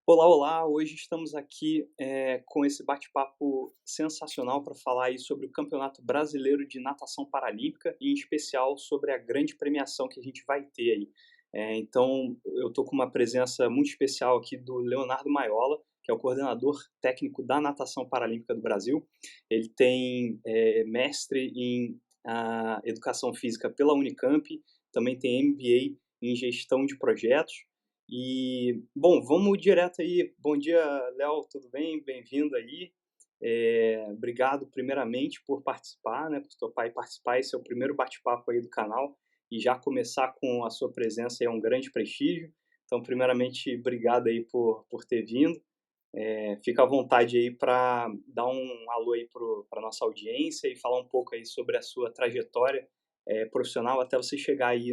Olá, olá! Hoje estamos aqui com esse bate-papo sensacional para falar aí sobre o Campeonato Brasileiro de Natação Paralímpica e, em especial, sobre a grande premiação que a gente vai ter aí. Então, eu estou com uma presença muito especial aqui do Leonardo Maiola, que é o coordenador técnico da Natação Paralímpica do Brasil. Ele tem mestre em Educação Física pela Unicamp, também tem MBA em Gestão de Projetos. E, bom, vamos direto aí. Bom dia, Léo, tudo bem? Bem-vindo aí. Obrigado, primeiramente, por participar, né, por topar e participar. Esse é o primeiro bate-papo aí do canal e já começar com a sua presença é um grande prestígio. Então, primeiramente, obrigado aí por ter vindo. Fica à vontade aí para dar um alô aí para a nossa audiência e falar um pouco aí sobre a sua trajetória profissional até você chegar aí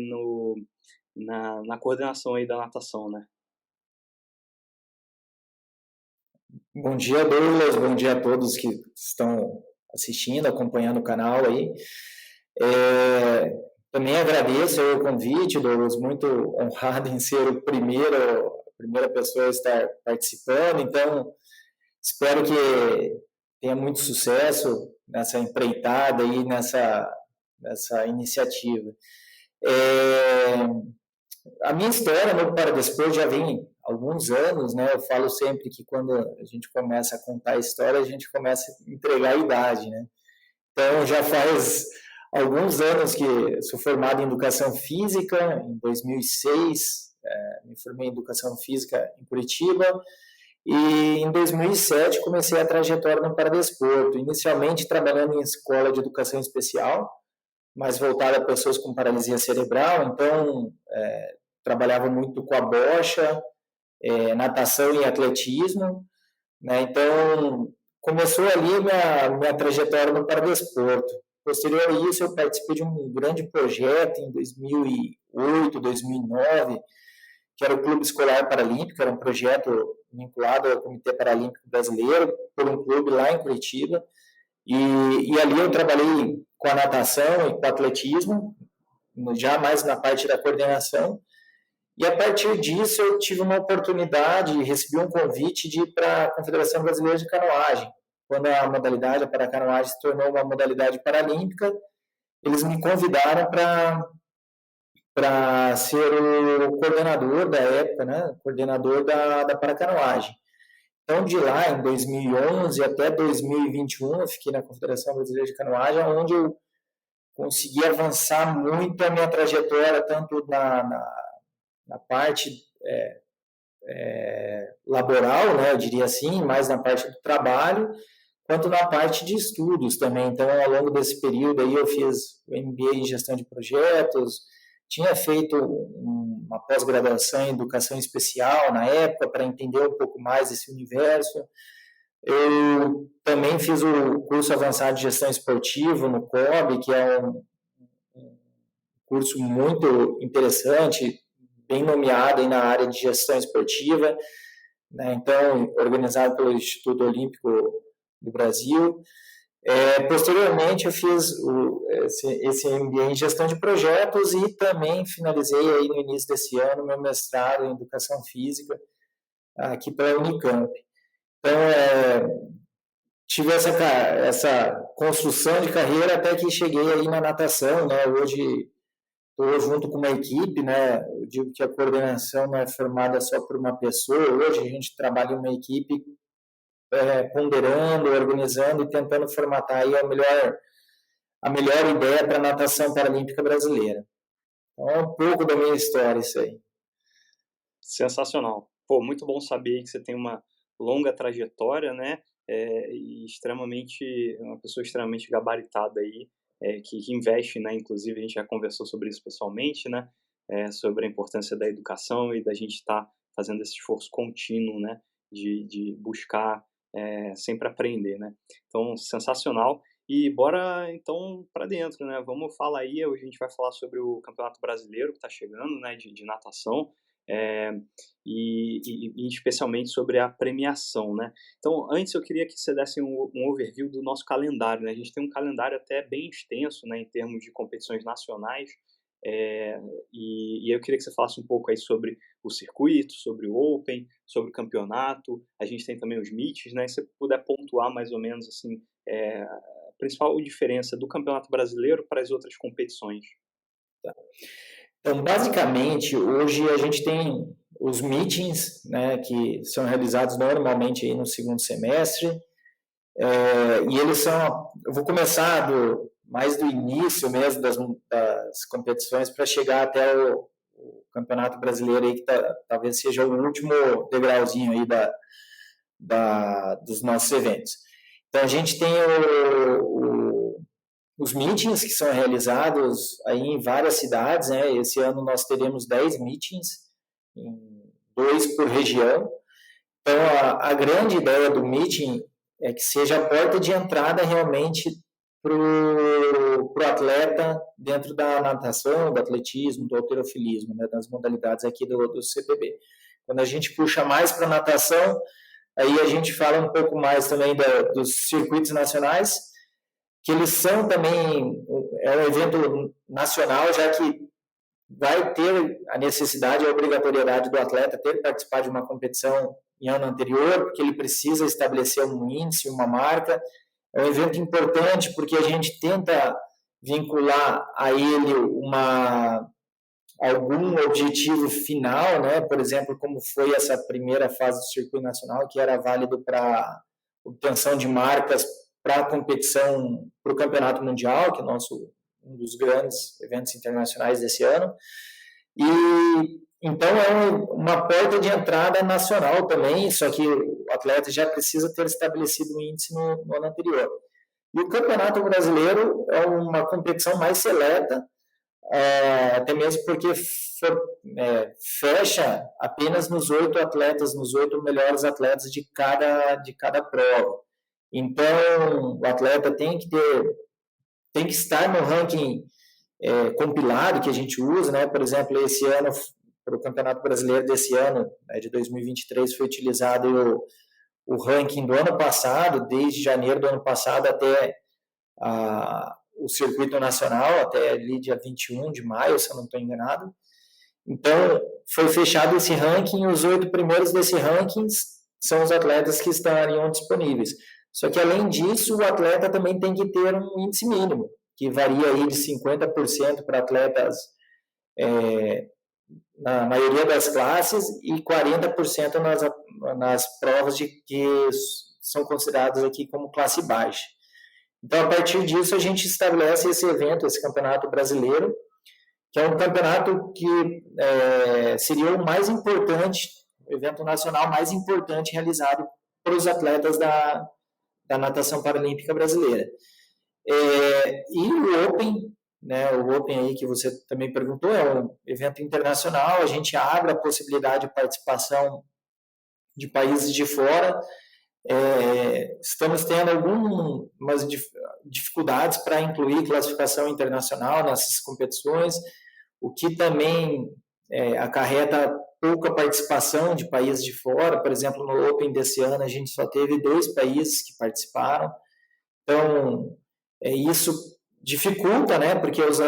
na coordenação aí da natação, né? Bom dia, Douglas. Bom dia a todos que estão assistindo, acompanhando o canal aí. Também agradeço o convite, Douglas, muito honrado em ser a primeira pessoa a estar participando. Então, espero que tenha muito sucesso nessa empreitada aí, nessa iniciativa. A minha história no Paradesporto já vem há alguns anos, né? Eu falo sempre que quando a gente começa a contar a história, a gente começa a entregar a idade, né? Então, já faz alguns anos que sou formado em Educação Física, em 2006, me formei em Educação Física em Curitiba, e em 2007 comecei a trajetória no Paradesporto, inicialmente trabalhando em escola de educação especial, mais voltada a pessoas com paralisia cerebral, então trabalhava muito com a bocha, natação e atletismo, né? Então, começou ali minha trajetória no paradesporto. Posterior a isso, eu participei de um grande projeto em 2008, 2009, que era o Clube Escolar Paralímpico, era um projeto vinculado ao Comitê Paralímpico Brasileiro, por um clube lá em Curitiba, e ali eu trabalhei com a natação e com o atletismo, já mais na parte da coordenação, e a partir disso eu tive uma oportunidade, recebi um convite de ir para a Confederação Brasileira de Canoagem. Quando a modalidade, a paracanoagem, se tornou uma modalidade paralímpica, eles me convidaram para ser o coordenador da época, né? Coordenador da paracanoagem. Então, de lá, em 2011 até 2021, eu fiquei na Confederação Brasileira de Canoagem, onde eu consegui avançar muito a minha trajetória, tanto na parte laboral, né, eu diria assim, mais na parte do trabalho, quanto na parte de estudos também. Então, ao longo desse período aí, eu fiz o MBA em Gestão de Projetos, tinha feito uma pós-graduação em Educação Especial na época, para entender um pouco mais esse universo. Eu também fiz o curso avançado de Gestão Esportiva no COB, que é um curso muito interessante, bem nomeado aí na área de gestão esportiva, né? Então, organizado pelo Instituto Olímpico do Brasil. Posteriormente, eu fiz esse MBA em gestão de projetos e também finalizei aí no início desse ano meu mestrado em educação física aqui pela Unicamp. Então, tive essa construção de carreira até que cheguei aí na natação, né? Hoje estou junto com uma equipe, né? Eu digo que a coordenação não é formada só por uma pessoa. Hoje a gente trabalha em uma equipe ponderando, organizando e tentando formatar aí a melhor ideia para a natação paralímpica brasileira. Então é um pouco da minha história isso aí. Sensacional. Pô, muito bom saber que você tem uma longa trajetória, né? E uma pessoa extremamente gabaritada aí, que investe, né? Inclusive, a gente já conversou sobre isso pessoalmente, né? Sobre a importância da educação e da gente estar fazendo esse esforço contínuo, né? De buscar sempre aprender, né? Então, sensacional. E bora, então, para dentro, né? Vamos falar aí, hoje a gente vai falar sobre o Campeonato Brasileiro que está chegando, né? De natação. É, e especialmente sobre a premiação, né? Então, antes eu queria que você desse um overview do nosso calendário, né? A gente tem um calendário até bem extenso, né, em termos de competições nacionais, E eu queria que você falasse um pouco aí sobre o circuito, sobre o Open, sobre o campeonato. A gente tem também os meets, né? Se você puder pontuar mais ou menos assim, a principal diferença do Campeonato Brasileiro para as outras competições. Então, basicamente, hoje a gente tem os meetings, né, que são realizados normalmente aí no segundo semestre, e eles são, eu vou começar mais do início mesmo das competições para chegar até o Campeonato Brasileiro aí, que talvez seja o último degrauzinho aí dos nossos eventos. Então, a gente tem os meetings que são realizados aí em várias cidades, né? Esse ano nós teremos 10 meetings, 2 por região. Então, a grande ideia do meeting é que seja a porta de entrada realmente para o atleta dentro da natação, do atletismo, do halterofilismo, né? Das modalidades aqui do CPB. Quando a gente puxa mais para a natação, aí a gente fala um pouco mais também dos circuitos nacionais, que eles são também, é um evento nacional, já que vai ter a necessidade e a obrigatoriedade do atleta ter que participar de uma competição em ano anterior, porque ele precisa estabelecer um índice, uma marca. É um evento importante porque a gente tenta vincular a ele algum objetivo final, né? Por exemplo, como foi essa primeira fase do circuito nacional, que era válido para obtenção de marcas para a competição, para o campeonato mundial, que é um dos grandes eventos internacionais desse ano. E então é uma porta de entrada nacional também, só que o atleta já precisa ter estabelecido um índice no ano anterior. E o Campeonato Brasileiro é uma competição mais seleta, até mesmo porque fecha apenas nos 8 atletas, nos 8 melhores atletas de cada prova. Então, o atleta tem que estar no ranking compilado que a gente usa, né? Por exemplo, esse ano, para o Campeonato Brasileiro desse ano, de 2023, foi utilizado o ranking do ano passado, desde janeiro do ano passado até o circuito nacional, até ali dia 21 de maio, se eu não estou enganado. Então, foi fechado esse ranking, e os 8 primeiros desse ranking são os atletas que estariam disponíveis. Só que, além disso, o atleta também tem que ter um índice mínimo, que varia aí de 50% para atletas na maioria das classes e 40% nas provas que são consideradas aqui como classe baixa. Então, a partir disso, a gente estabelece esse evento, esse campeonato brasileiro, que é um campeonato que seria o mais importante, o evento nacional mais importante realizado para os atletas da natação paralímpica brasileira. E o Open, né, o Open aí que você também perguntou, é um evento internacional, a gente abre a possibilidade de participação de países de fora. Estamos tendo algumas dificuldades para incluir classificação internacional nessas competições, o que também acarreta pouca participação de países de fora. Por exemplo, no Open desse ano a gente só teve 2 países que participaram. Então, isso dificulta, né, porque os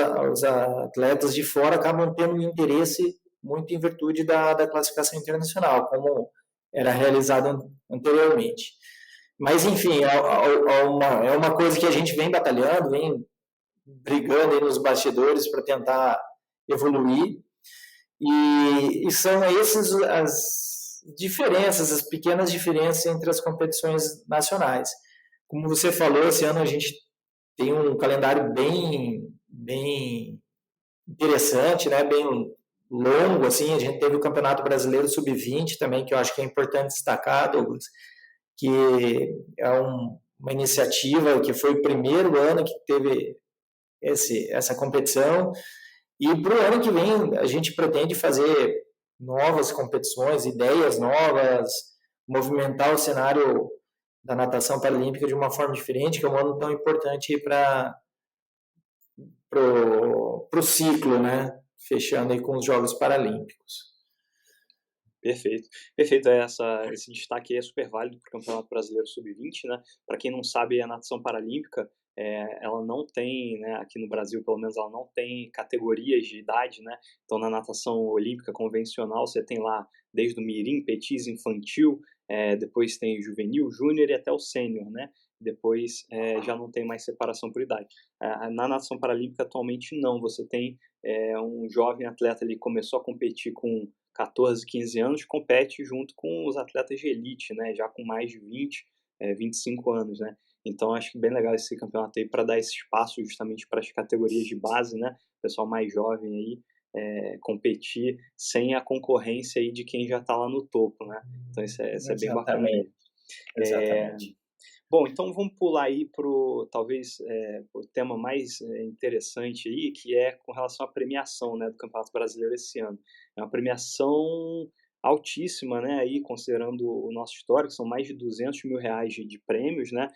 atletas de fora acabam tendo um interesse muito em virtude da classificação internacional, como era realizado anteriormente. Mas, enfim, é uma coisa que a gente vem batalhando, vem brigando aí nos bastidores para tentar evoluir. E são essas as diferenças, as pequenas diferenças entre as competições nacionais. Como você falou, esse ano a gente tem um calendário bem interessante, né? Bem longo, assim. A gente teve o Campeonato Brasileiro Sub-20 também, que eu acho que é importante destacar, Douglas, que é uma iniciativa que foi o primeiro ano que teve essa competição. E para o ano que vem a gente pretende fazer novas competições, ideias novas, movimentar o cenário da natação paralímpica de uma forma diferente, que é um ano tão importante para o ciclo, né? Fechando aí com os Jogos Paralímpicos. Perfeito. Perfeito. Esse destaque aí é super válido para o Campeonato Brasileiro Sub-20, né? Para quem não sabe, a natação paralímpica ela não tem, né, aqui no Brasil pelo menos, ela não tem categorias de idade, né? Então na natação olímpica convencional você tem lá desde o mirim, petis, infantil, depois tem o juvenil, júnior e até o sênior, né? Depois já não tem mais separação por idade. Na natação paralímpica atualmente não, você tem um jovem atleta ali que começou a competir com 14, 15 anos, compete junto com os atletas de elite, né? Já com mais de 20, 25 anos, né? Então acho que bem legal esse campeonato aí para dar esse espaço justamente para as categorias de base, né? O pessoal mais jovem aí competir sem a concorrência aí de quem já está lá no topo, né? Então isso é bem bacana mesmo. Exatamente. Bom, então vamos pular aí para talvez o tema mais interessante aí, que é com relação à premiação, né, do Campeonato Brasileiro esse ano. É uma premiação altíssima, né, aí considerando o nosso histórico, são mais de R$ 200 mil de prêmios, né,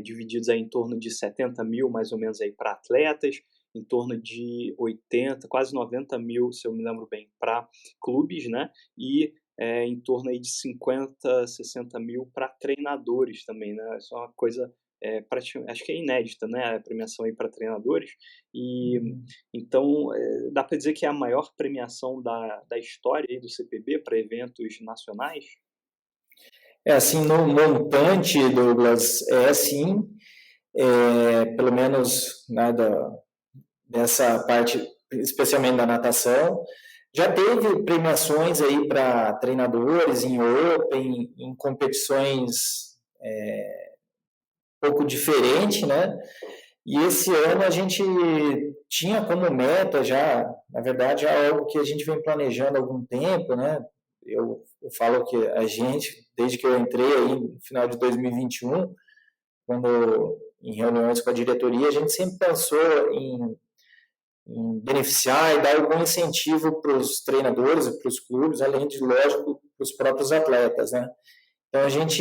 divididos aí em torno de 70 mil mais ou menos aí para atletas, em torno de 80, quase 90 mil, se eu me lembro bem, para clubes, né, e em torno aí de 50, 60 mil para treinadores também, né? Isso é uma coisa, acho que é inédita, né? A premiação aí para treinadores. E então dá para dizer que é a maior premiação da história aí do CPB para eventos nacionais? Assim, no montante, Douglas, sim, pelo menos, né, dessa parte, especialmente da natação. Já teve premiações aí para treinadores em Open, em competições um pouco diferente, né? E esse ano a gente tinha como meta já, na verdade, é algo que a gente vem planejando há algum tempo, né? Eu falo que a gente, desde que eu entrei aí no final de 2021, quando em reuniões com a diretoria, a gente sempre pensou em beneficiar e dar algum incentivo para os treinadores e para os clubes, além de, lógico, para os próprios atletas, né? Então, a gente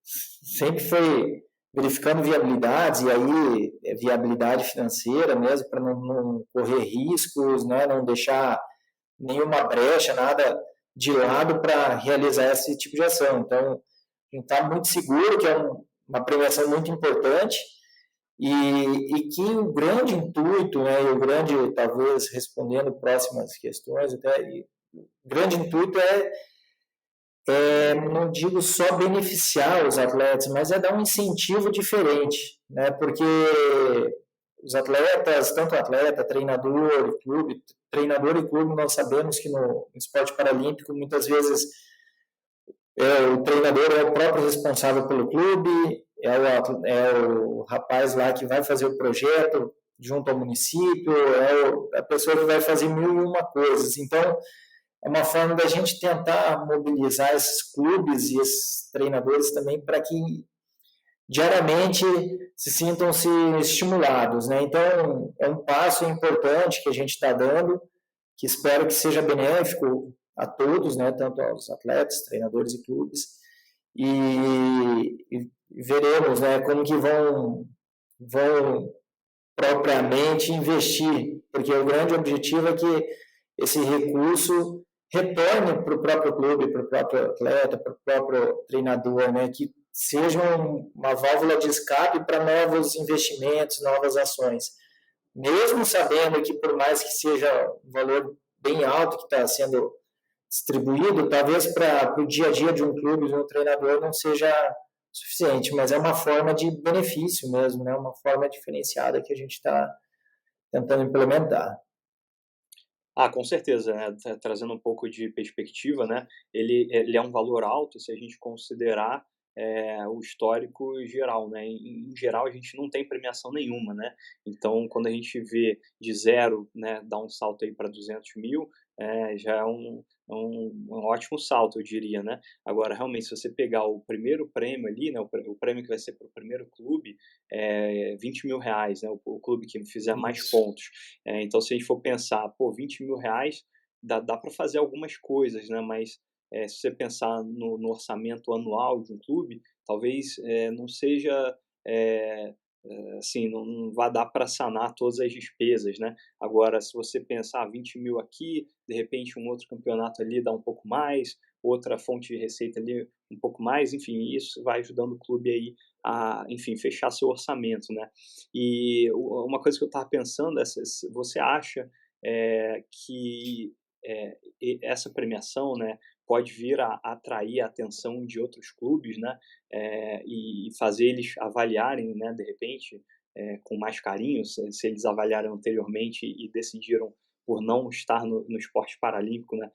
sempre foi verificando viabilidades, e aí viabilidade financeira mesmo, para não correr riscos, né? Não deixar nenhuma brecha, nada de lado para realizar esse tipo de ação. Então, a gente está muito seguro que é uma premiação muito importante, e que o grande intuito, né, e o grande, talvez respondendo próximas questões, até, o grande intuito não digo só beneficiar os atletas, mas é dar um incentivo diferente, né, porque os atletas, tanto atleta, treinador e clube, nós sabemos que no esporte paralímpico, muitas vezes, o treinador é o próprio responsável pelo clube, é o rapaz lá que vai fazer o projeto junto ao município, a pessoa que vai fazer mil e uma coisas. Então, é uma forma da gente tentar mobilizar esses clubes e esses treinadores também para que diariamente se sintam-se estimulados, né? Então, é um passo importante que a gente está dando, que espero que seja benéfico a todos, né, tanto aos atletas, treinadores e clubes, e veremos, né, como que vão propriamente investir, porque o grande objetivo é que esse recurso retorne para o próprio clube, para o próprio atleta, para o próprio treinador, né, que seja uma válvula de escape para novos investimentos, novas ações. Mesmo sabendo que, por mais que seja um valor bem alto que está sendo distribuído, talvez para o dia a dia de um clube, de um treinador, não seja suficiente, mas é uma forma de benefício mesmo, né? Uma forma diferenciada que a gente está tentando implementar. Com certeza, né? Trazendo um pouco de perspectiva, né? Ele é um valor alto se a gente considerar o histórico geral, né? Em geral, a gente não tem premiação nenhuma, né? Então, quando a gente vê de zero, né, dar um salto aí para 200 mil, já é um ótimo salto, eu diria, né? Agora, realmente, se você pegar o primeiro prêmio ali, né, o prêmio que vai ser para o primeiro clube, R$ 20 mil, né? O clube que fizer mais pontos. Então, se a gente for pensar, pô, R$ 20 mil dá para fazer algumas coisas, né? Mas se você pensar no orçamento anual de um clube, talvez não seja, assim, não vai dar para sanar todas as despesas, né? Agora, se você pensar 20 mil aqui, de repente um outro campeonato ali dá um pouco mais, outra fonte de receita ali um pouco mais, enfim, isso vai ajudando o clube aí a, enfim, fechar seu orçamento, né? E uma coisa que eu estava pensando é se você acha que essa premiação, né, pode vir a atrair a atenção de outros clubes, né, e fazer eles avaliarem, né, de repente, com mais carinho, se eles avaliaram anteriormente e decidiram por não estar no esporte paralímpico, né,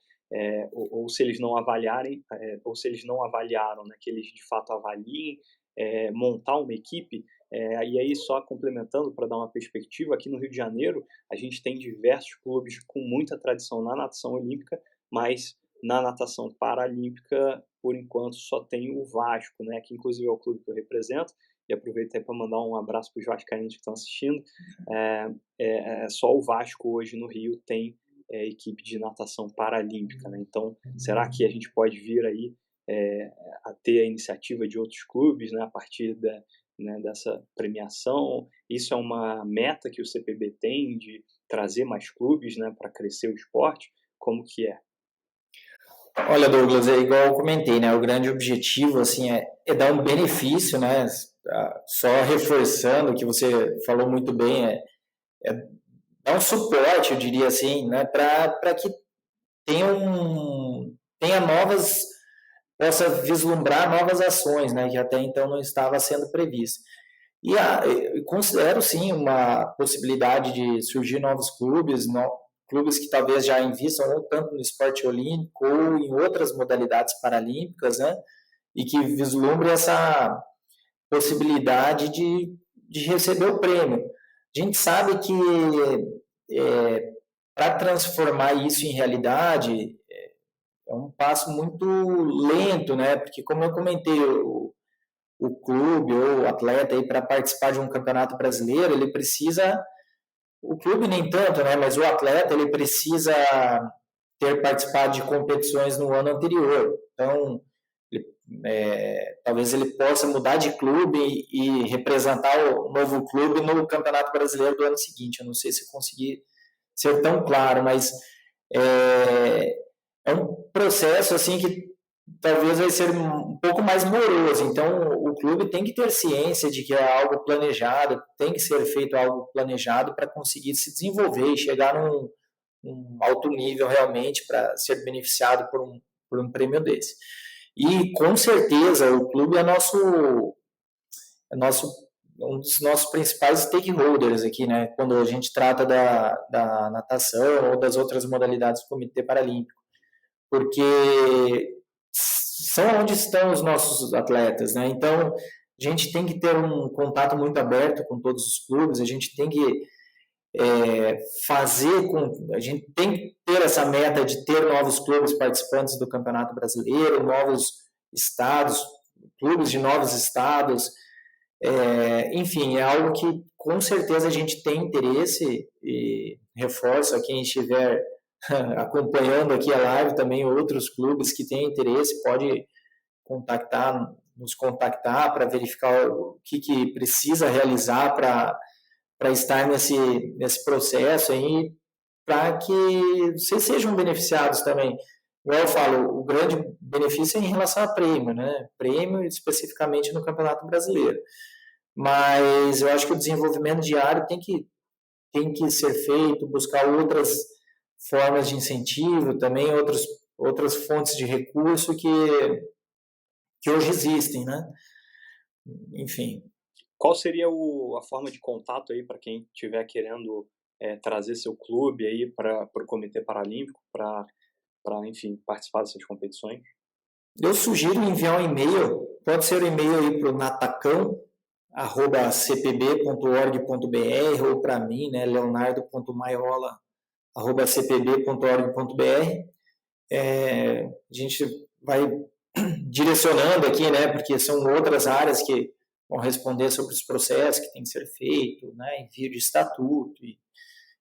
ou se eles não avaliarem, ou se eles não avaliaram, né, que eles de fato avaliem, montar uma equipe, e aí só complementando para dar uma perspectiva, aqui no Rio de Janeiro a gente tem diversos clubes com muita tradição na natação olímpica, mas na natação paralímpica, por enquanto, só tem o Vasco, né, que inclusive é o clube que eu represento, e aproveito aí para mandar um abraço para os vascaínos que estão assistindo. Só o Vasco hoje no Rio tem equipe de natação paralímpica, né? Então, será que a gente pode vir aí a ter a iniciativa de outros clubes, né, a partir dessa premiação? Isso é uma meta que o CPB tem de trazer mais clubes, né, para crescer o esporte? Como que é? Olha, Douglas, é igual eu comentei, né? O grande objetivo, assim, é dar um benefício, né? Só reforçando o que você falou muito bem, é dar um suporte, eu diria assim, né? Para que tenha novas, possa vislumbrar novas ações, né? Que até então não estava sendo prevista. E eu considero, sim, uma possibilidade de surgir novos clubes, clubes que talvez já invistam ou tanto no esporte olímpico ou em outras modalidades paralímpicas, né? E que vislumbre essa possibilidade de receber o prêmio. A gente sabe que para transformar isso em realidade é um passo muito lento, né? Porque, como eu comentei, o clube ou o atleta aí para participar de um campeonato brasileiro, ele precisa, o clube nem tanto, né? Mas o atleta ele precisa ter participado de competições no ano anterior. Então, talvez ele possa mudar de clube e representar o novo clube no Campeonato Brasileiro do ano seguinte. Eu não sei se consegui ser tão claro, mas é um processo assim que talvez vai ser um pouco mais moroso. Então, o clube tem que ter ciência de que é algo planejado, tem que ser feito algo planejado para conseguir se desenvolver e chegar num alto nível realmente para ser beneficiado por um prêmio desse. E, com certeza, o clube é um dos nossos principais stakeholders aqui, né? Quando a gente trata da natação ou das outras modalidades do Comitê Paralímpico. Porque são onde estão os nossos atletas, né? Então, a gente tem que ter um contato muito aberto com todos os clubes, a gente tem que a gente tem que ter essa meta de ter novos clubes participantes do Campeonato Brasileiro, novos estados, clubes de novos estados, enfim, é algo que com certeza a gente tem interesse e reforço a quem estiver acompanhando aqui a live também outros clubes que têm interesse, pode nos contactar para verificar o que precisa realizar para estar nesse processo aí, para que vocês sejam beneficiados também. Igual eu falo, o grande benefício é em relação a prêmio, né? Prêmio especificamente no Campeonato Brasileiro. Mas eu acho que o desenvolvimento diário tem que ser feito, buscar outras formas de incentivo, também outras fontes de recurso que hoje existem, né? Enfim. Qual seria a forma de contato aí para quem estiver querendo trazer seu clube aí para o Comitê Paralímpico para, enfim, participar dessas competições? Eu sugiro enviar um e-mail, pode ser um e-mail aí para o natacão@cpb.org.br ou para mim, né, leonardo.maiola@cpb.org.br. A gente vai direcionando aqui, né, porque são outras áreas que vão responder sobre os processos que tem que ser feito, né, envio de estatuto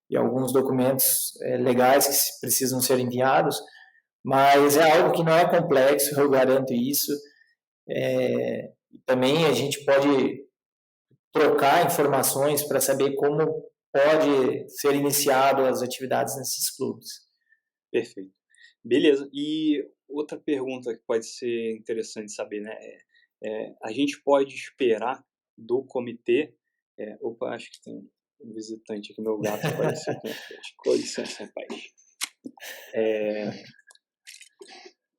e alguns documentos legais que precisam ser enviados, mas é algo que não é complexo, eu garanto isso. Também a gente pode trocar informações para saber como pode ser iniciado as atividades nesses clubes. Perfeito. Beleza. E outra pergunta que pode ser interessante saber, né? A gente pode esperar do comitê... opa, acho que tem um visitante aqui, meu gato apareceu aqui na frente. Com licença, rapaz.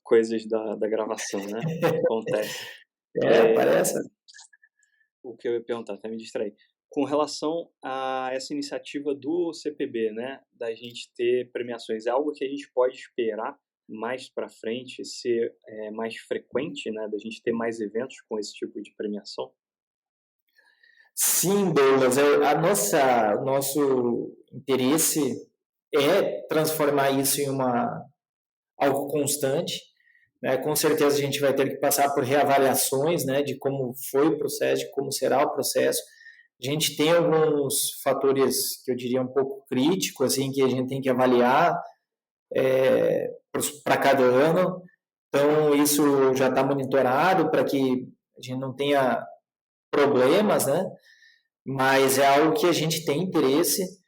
Coisas da gravação, né? Acontece. Parece. O que eu ia perguntar, até me distraí. Com relação a essa iniciativa do CPB, né, da gente ter premiações, é algo que a gente pode esperar mais para frente ser mais frequente, né, da gente ter mais eventos com esse tipo de premiação? Sim, Douglas, o nosso interesse é transformar isso em algo constante, né? Com certeza a gente vai ter que passar por reavaliações, né, de como foi o processo, de como será o processo. A gente tem alguns fatores que eu diria um pouco críticos, assim, que a gente tem que avaliar para cada ano. Então, isso já está monitorado para que a gente não tenha problemas, né? Mas é algo que a gente tem interesse.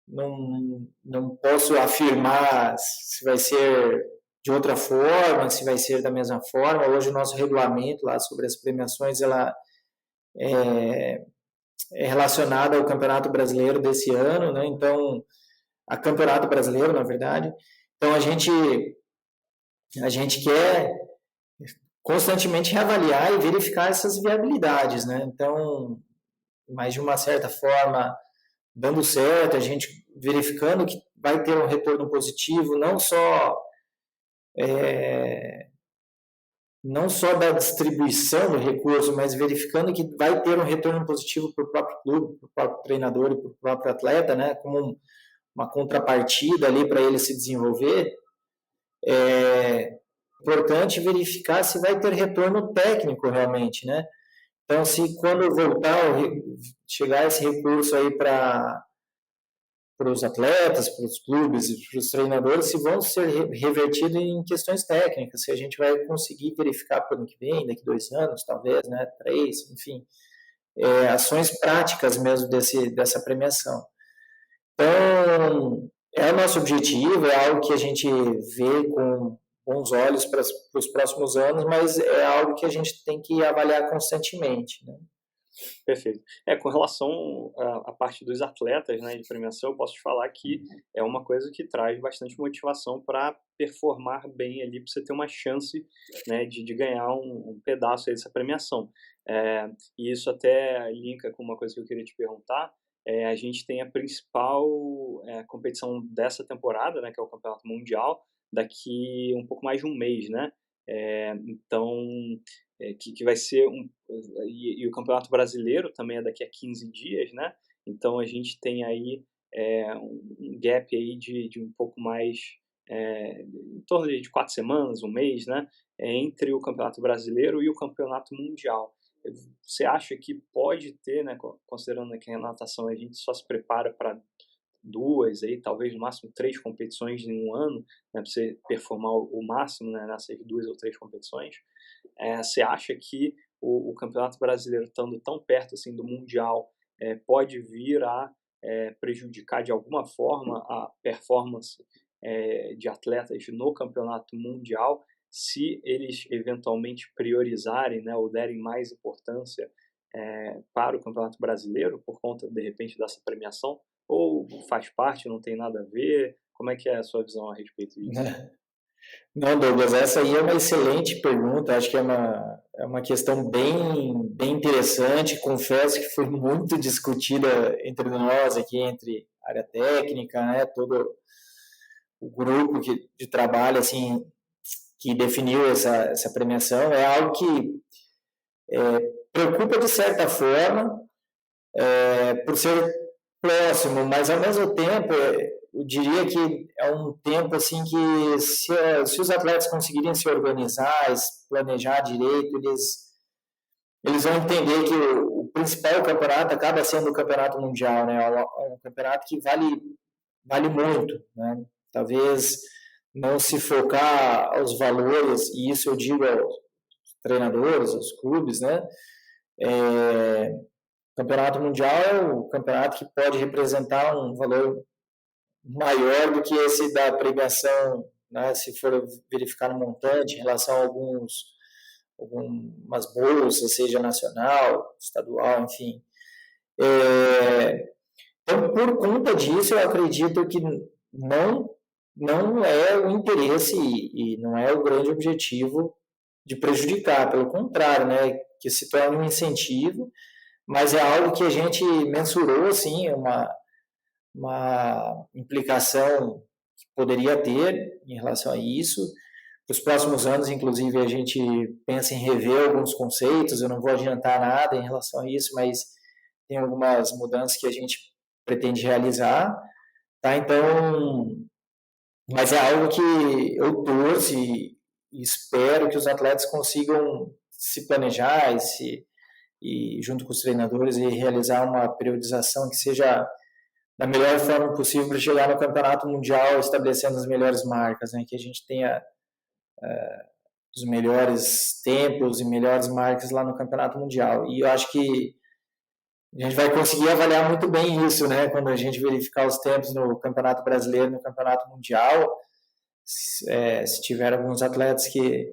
Não posso afirmar se vai ser de outra forma, se vai ser da mesma forma. Hoje o nosso regulamento lá sobre as premiações ela é relacionada ao Campeonato Brasileiro desse ano, né? Então, a Campeonato Brasileiro, na verdade. Então, a gente quer constantemente reavaliar e verificar essas viabilidades, né? Então, mas de uma certa forma, dando certo, a gente verificando que vai ter um retorno positivo, não só da distribuição do recurso, mas verificando que vai ter um retorno positivo para o próprio clube, para o próprio treinador e para o próprio atleta, né? Como uma contrapartida ali para ele se desenvolver. É importante verificar se vai ter retorno técnico realmente, né? Então, se quando chegar esse recurso aí para os atletas, para os clubes e para os treinadores, se vão ser revertidos em questões técnicas, se a gente vai conseguir verificar para o ano que vem, daqui 2 anos, talvez, né, 3, enfim, ações práticas mesmo dessa premiação. Então, é o nosso objetivo, é algo que a gente vê com bons olhos para os próximos anos, mas é algo que a gente tem que avaliar constantemente, né? Perfeito. Com relação à parte dos atletas, né, de premiação, eu posso te falar que é uma coisa que traz bastante motivação para performar bem ali, para você ter uma chance, né, de ganhar um pedaço aí dessa premiação. E isso até linka com uma coisa que eu queria te perguntar. A gente tem a principal competição dessa temporada, né, que é o Campeonato Mundial, daqui um pouco mais de um mês, né? Então, que vai ser e o Campeonato Brasileiro também é daqui a 15 dias, né? Então a gente tem aí um gap aí de um pouco mais, em torno de 4 semanas, um mês, né? Entre o Campeonato Brasileiro e o Campeonato Mundial. Você acha que pode ter, né? Considerando que a natação a gente só se prepara para 2, aí, talvez no máximo 3 competições em um ano, né, para você performar o máximo, né, nessas 2 ou 3 competições. Você acha que o Campeonato Brasileiro, estando tão perto assim do Mundial, pode vir a prejudicar de alguma forma a performance de atletas no Campeonato Mundial, se eles eventualmente priorizarem, né, ou derem mais importância para o Campeonato Brasileiro, por conta, de repente, dessa premiação? Ou faz parte, não tem nada a ver? Como é que é a sua visão a respeito disso? Não, Douglas, essa aí é uma excelente pergunta, acho que é uma questão bem interessante, confesso que foi muito discutida entre nós aqui, entre a área técnica, né, todo o grupo de trabalho, assim, que definiu essa premiação, é algo que preocupa de certa forma, por ser próximo, mas ao mesmo tempo eu diria que é um tempo assim que se os atletas conseguirem se organizar, planejar direito, eles vão entender que o principal campeonato acaba sendo o campeonato mundial, né? É um campeonato que vale muito, né? Talvez não se focar aos valores, e isso eu digo aos treinadores, aos clubes, né? O campeonato mundial é o campeonato que pode representar um valor maior do que esse da premiação né, se for verificar no montante, em relação a algumas bolsas, seja nacional, estadual, enfim. Então, por conta disso, eu acredito que não é o interesse e não é o grande objetivo de prejudicar, pelo contrário, né, que se torne um incentivo, mas é algo que a gente mensurou, assim, uma implicação que poderia ter em relação a isso. Para os próximos anos, inclusive, a gente pensa em rever alguns conceitos, eu não vou adiantar nada em relação a isso, mas tem algumas mudanças que a gente pretende realizar, tá? Então, mas é algo que eu torço e espero que os atletas consigam se planejar e junto com os treinadores, e realizar uma periodização que seja da melhor forma possível para chegar no campeonato mundial estabelecendo as melhores marcas, né? Que a gente tenha os melhores tempos e melhores marcas lá no campeonato mundial. E eu acho que a gente vai conseguir avaliar muito bem isso, né? Quando a gente verificar os tempos no campeonato brasileiro, no campeonato mundial, se tiver alguns atletas que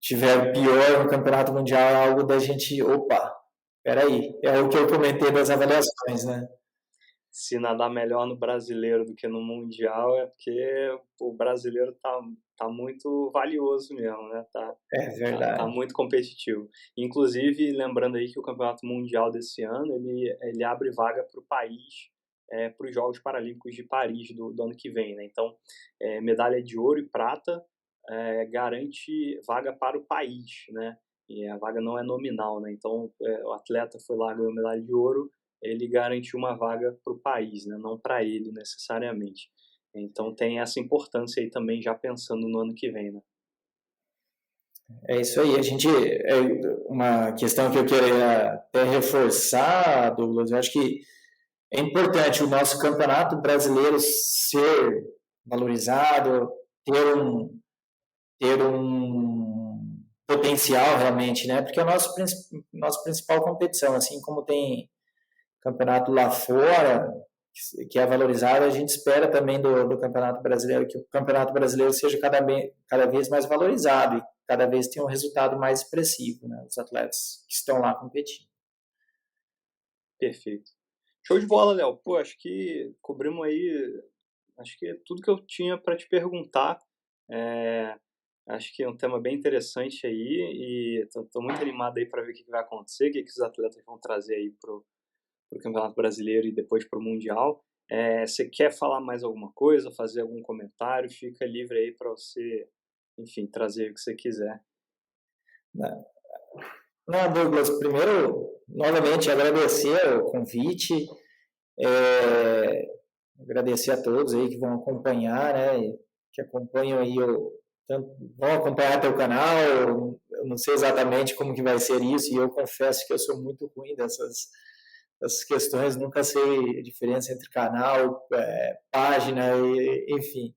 tiver pior no campeonato mundial, é algo da gente, opa, peraí, é o que eu comentei das avaliações, né? Se nadar melhor no brasileiro do que no mundial, é porque o brasileiro tá muito valioso mesmo, né? É verdade. Tá muito competitivo. Inclusive, lembrando aí que o campeonato mundial desse ano, ele abre vaga para o país, para os Jogos Paralímpicos de Paris do ano que vem, né? Então, medalha de ouro e prata garante vaga para o país, né? E a vaga não é nominal, né? Então, o atleta foi lá, ganhou medalha de ouro, ele garantiu uma vaga para o país, né? Não para ele necessariamente. Então, tem essa importância aí também, já pensando no ano que vem, né? É isso aí. Uma questão que eu queria até reforçar, Douglas, eu acho que é importante o nosso campeonato brasileiro ser valorizado, ter um potencial realmente, né? Porque é a nossa principal competição, assim como tem campeonato lá fora que é valorizado, a gente espera também do campeonato brasileiro que o campeonato brasileiro seja cada vez mais valorizado e cada vez tenha um resultado mais expressivo, né? Os atletas que estão lá competindo. Perfeito. Show de bola, Léo. Pô, acho que cobrimos aí, acho que é tudo que eu tinha para te perguntar. Acho que é um tema bem interessante aí e tô muito animado aí para ver o que vai acontecer, o que os atletas vão trazer aí pro Campeonato Brasileiro e depois pro Mundial. Você quer falar mais alguma coisa, fazer algum comentário? Fica livre aí para você, enfim, trazer o que você quiser. Não, Douglas, primeiro, novamente, agradecer o convite, agradecer a todos aí que vão acompanhar, né, que acompanham aí, vão acompanhar teu canal, eu não sei exatamente como que vai ser isso, e eu confesso que eu sou muito ruim dessas questões, nunca sei a diferença entre canal, página, enfim.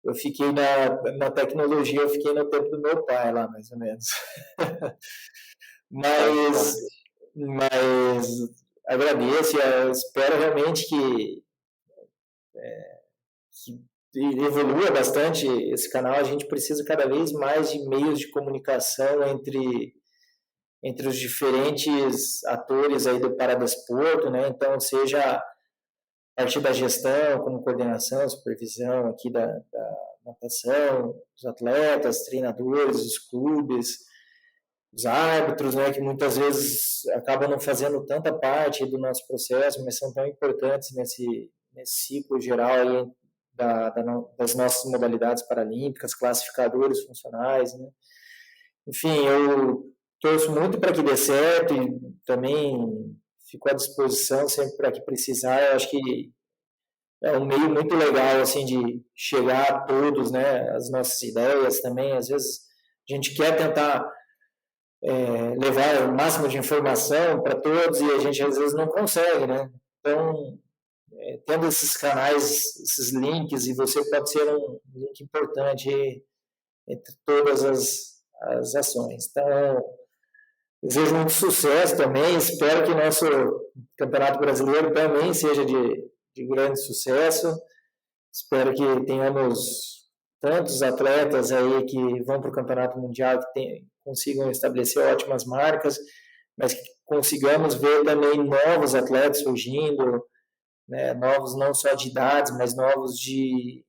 Eu fiquei na tecnologia, eu fiquei no tempo do meu pai lá, mais ou menos. mas agradeço e eu espero realmente que evolua bastante esse canal. A gente precisa cada vez mais de meios de comunicação entre os diferentes atores aí do paradesporto, né? Então, seja a partir da gestão, como coordenação, supervisão aqui da natação, os atletas, treinadores, os clubes, os árbitros, né, que muitas vezes acabam não fazendo tanta parte do nosso processo, mas são tão importantes nesse ciclo geral aí das nossas modalidades paralímpicas, classificadores funcionais, né? Enfim, eu torço muito para que dê certo e também fico à disposição sempre para que precisar. Eu acho que é um meio muito legal assim de chegar a todos, né? As nossas ideias também. Às vezes a gente quer tentar levar o máximo de informação para todos e a gente às vezes não consegue, né? Então, tendo esses canais, esses links, e você pode ser um link importante entre todas as ações. Então, desejo muito sucesso também, espero que o nosso Campeonato Brasileiro também seja de grande sucesso, espero que tenhamos tantos atletas aí que vão para o Campeonato Mundial, que consigam estabelecer ótimas marcas, mas que consigamos ver também novos atletas surgindo, né, novos não só de idades, mas novos de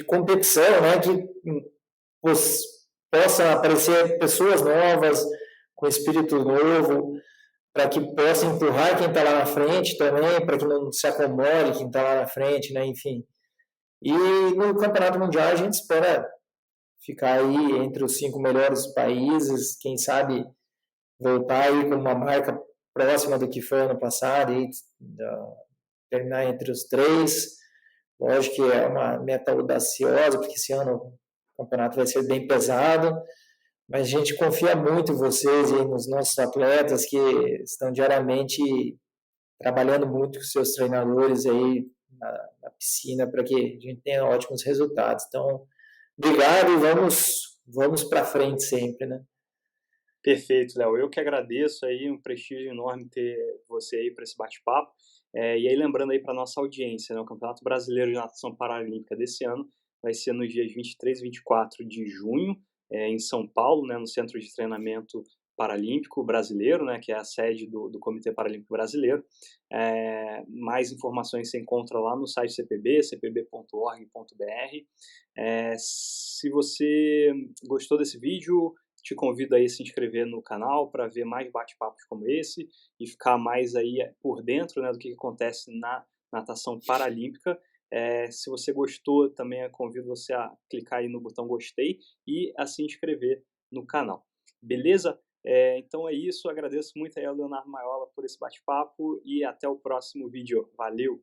competição, né, que possam aparecer pessoas novas, com espírito novo, para que possa empurrar quem está lá na frente também, para que não se acomode quem está lá na frente, né, enfim. E no Campeonato Mundial a gente espera ficar aí entre os 5 melhores países, quem sabe voltar aí com uma marca próxima do que foi ano passado, e terminar entre os 3. Lógico que é uma meta audaciosa, porque esse ano o campeonato vai ser bem pesado, mas a gente confia muito em vocês e nos nossos atletas que estão diariamente trabalhando muito com seus treinadores aí na piscina para que a gente tenha ótimos resultados. Então, obrigado e vamos para frente sempre, né? Perfeito, Léo. Eu que agradeço aí, um prestígio enorme ter você aí para esse bate-papo. E aí, lembrando aí para nossa audiência, né, o Campeonato Brasileiro de Natação Paralímpica desse ano vai ser nos dias 23 e 24 de junho, em São Paulo, né, no Centro de Treinamento Paralímpico Brasileiro, né, que é a sede do Comitê Paralímpico Brasileiro. Mais informações você encontra lá no site CPB, cpb.org.br. Se você gostou desse vídeo, te convido aí a se inscrever no canal para ver mais bate-papos como esse e ficar mais aí por dentro, né, do que acontece na natação paralímpica. Se você gostou, também convido você a clicar aí no botão gostei e a se inscrever no canal. Beleza? Então é isso, agradeço muito aí ao Leonardo Maiola por esse bate-papo e até o próximo vídeo. Valeu!